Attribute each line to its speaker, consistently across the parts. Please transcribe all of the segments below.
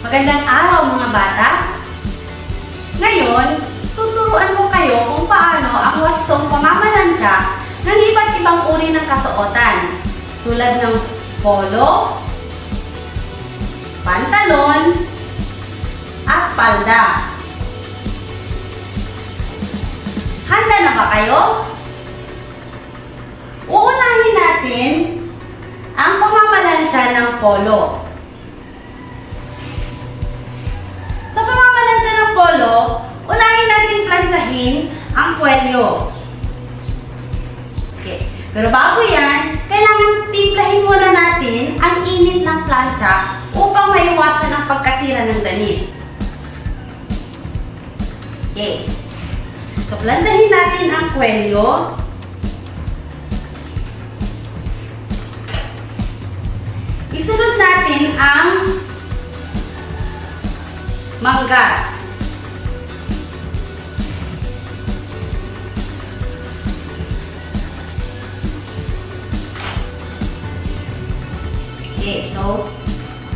Speaker 1: Magandang araw mga bata! Ngayon, tuturuan ko kayo kung paano ang wastong pamamalansya ng iba't ibang uri ng kasuotan tulad ng polo, pantalon, at palda. Handa na ba kayo? Uunahin natin ang pamamalansya ng polo. Sa pamamalansya ng polo, unahin natin plantsahin ang kwelyo. Okay. Pero bago yan, kailangan timplahin muna natin ang init ng plancha upang maiwasan ang pagkasira ng damit. Okay. So, plantsahin natin ang kwelyo. Isunod natin ang manggas. Okay, so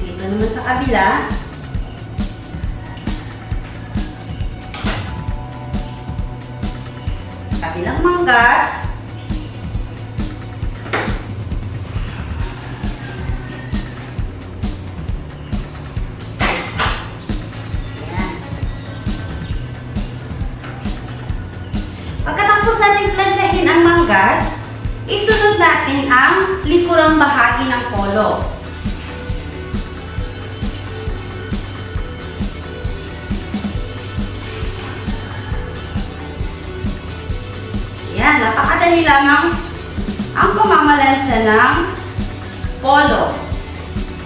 Speaker 1: dito naman sa kabila. Sa kabilang manggas, pagkatapos natin plantsahin ang manggas, isunod natin ang likurang bahagi ng polo. Yan, napakadali lamang ang pamamalansya ng polo.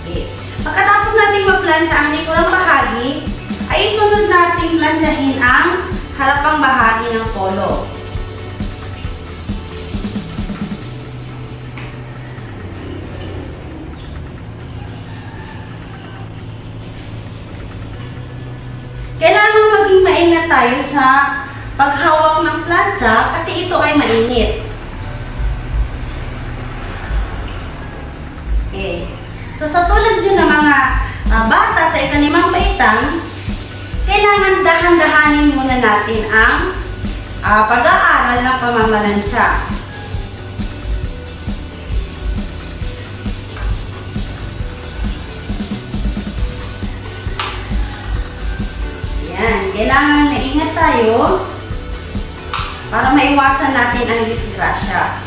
Speaker 1: Okay. Pagkatapos natin magplantsa ang likurang bahagi, ay isunod natin plantsahin ang harapang bahagi ng polo. Kailangan maging maingat tayo sa paghawak ng plancha kasi ito ay mainit. Okay. So sa tulad nyo ng mga bata sa ikalimang baitang, kailangan dahan-dahanin muna natin ang pag-aaral ng pamamalansya. Yan, kailangan maingat tayo para maiwasan natin ang disgrasya.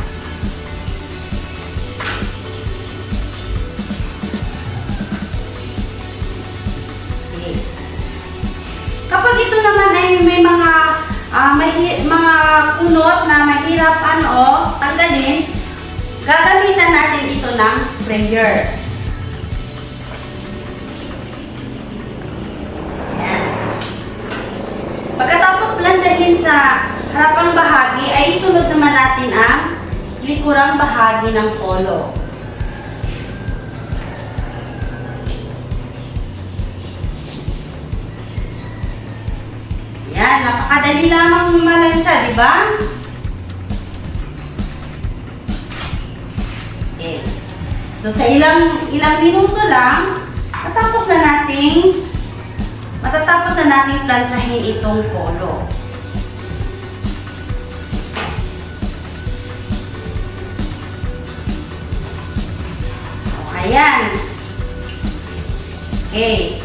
Speaker 1: Kapag ito naman ay may mga kunot na mahirap tanggalin, gagamitan natin ito ng sprayer. Ayan. Pagkatapos plantsahin sa harapang bahagi, ay isunod naman natin ang likurang bahagi ng polo. Yan, napakadali lamang malansya, di ba? Okay. So, sa ilang minuto lang, matatapos na nating plantsahin itong polo. Ayan. Okay.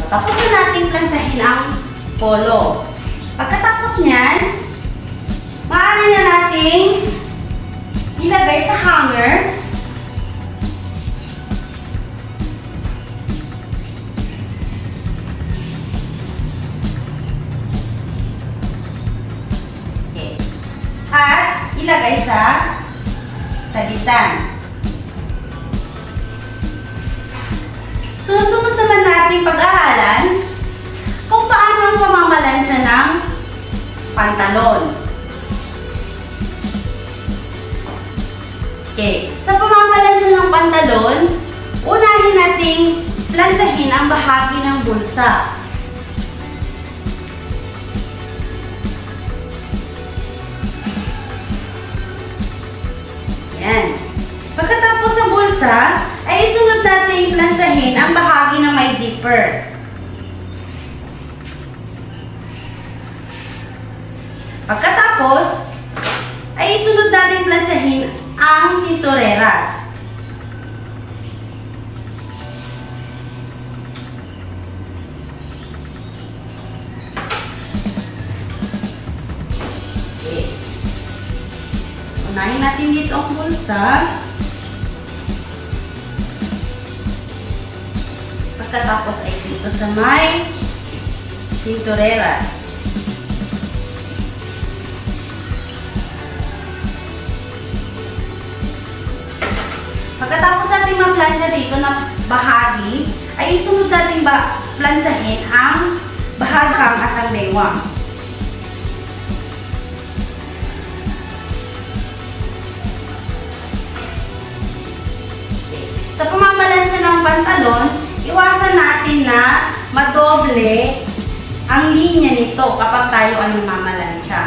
Speaker 1: Tapos na natin plantsahin ang polo. Pagkatapos niyan, maaari na nating ilagay sa hanger. Okay. At ilagay sa sagitan. Susunod naman natin pag-aralan kung paano ang pamamalansya ng pantalon. Okay. Sa pamamalansya ng pantalon, unahin nating plantsahin ang bahagi ng bulsa. Yan. Pagkatapos sa bulsa, ay isunod natin plantsahin ang bahagi zipper. Pagkatapos, ay isunod natin plantsahin ang sintureras. Okay. So, unahin natin dito ang bulsa. Pagkatapos ay dito sa may sintureras. Pagkatapos natin ma-plancha dito na bahagi, ay isunod natin planchahin ang bahagkang at ang bewang. Sa pamamalansya ng pantalon, iwasan natin na madoble ang linya nito kapag tayo ay mamalansya.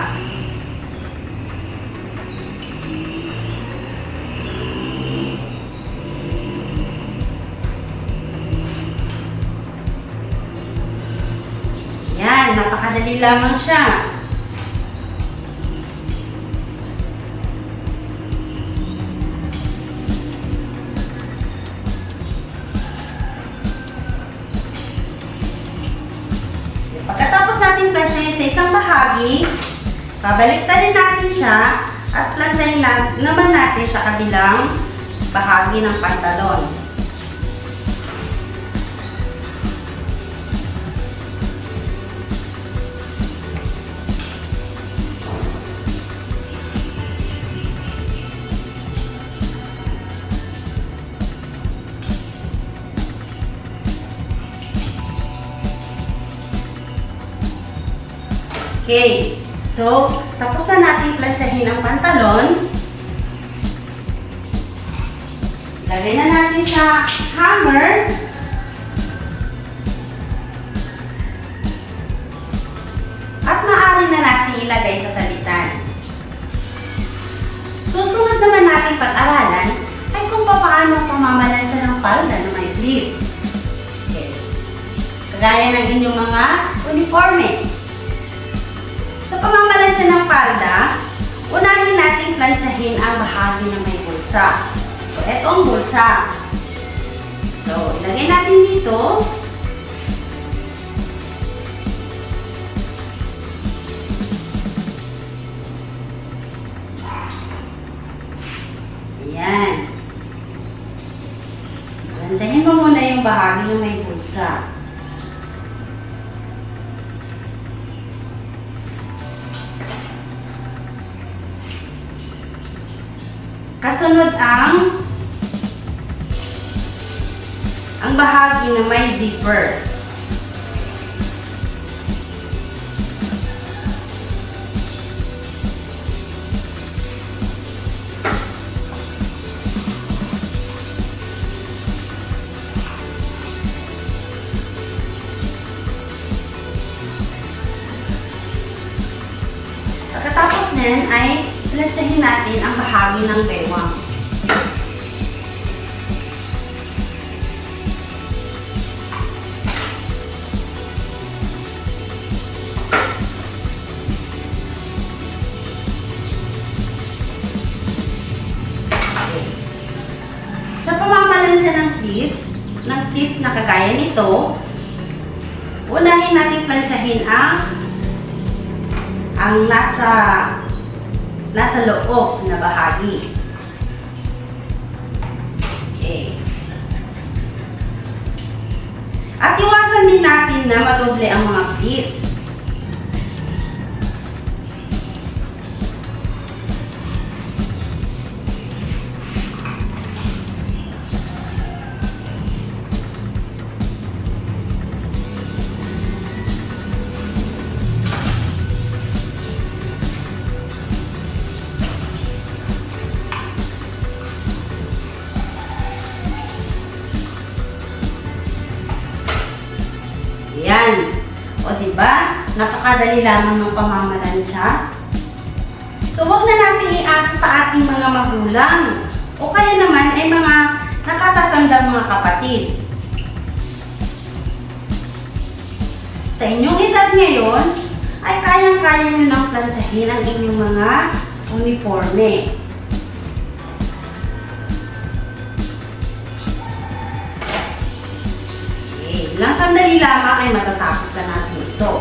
Speaker 1: Yan, napakadali lamang siya. Pagkatapos natin plansyahin sa isang bahagi, pabaliktarin natin siya at plansyahin naman natin sa kabilang bahagi ng pantalon. Okay, so tapos na natin plansyahin ang pantalon. Lagay na natin sa hanger. At maaari na natin ilagay sa salitan. Susunod naman natin pag-aralan ay kung paano pamamalansya ng palda na may pleats. Okay. Kagaya ng inyong mga uniforme. Sa pamamalansya ng palda, unahin natin plansyahin ang bahagi na may bulsa. So, ito ang bulsa. So, ilagay natin dito. Ayan. Plansyahin mo muna yung bahagi na may bulsa. Kasunod ang bahagi na may zipper. Pagkatapos niyan ay plansyahin natin ang bahagi ng bewang. Sa pamamalansya ng pleats na kagaya nito, unahin natin plansyahin ang nasa loob na bahagi. Okay. At iwasan din natin na madoble ang mga pleats. Yan. O diba? Napakadali lamang ng pamamalansya. So, wag na natin iasa sa ating mga magulang. O kaya naman ay mga nakatatandang mga kapatid. sa inyong edad ngayon, ay kayang-kaya nyo nang plantsahin ang inyong mga uniforme. Okay, ilang sandali lamang ay matatapos na natin ito.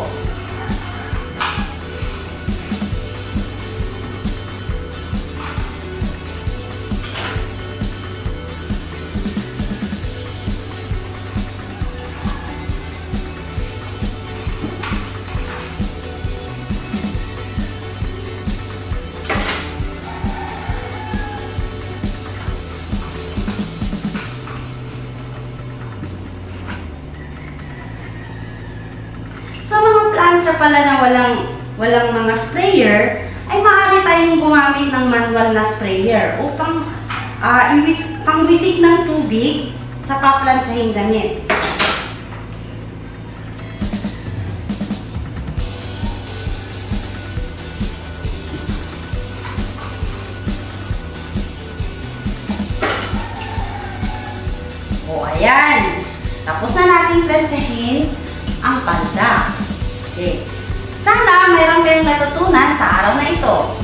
Speaker 1: Sa mga plancha pala na walang mga sprayer, ay maaari tayong gumamit ng manual na sprayer upang pangwisik ng tubig sa paplantsahin damit. O ayan, tapos na natin plantsahin ang palda. Okay. Sana mayroon kayong natutunan sa araw na ito.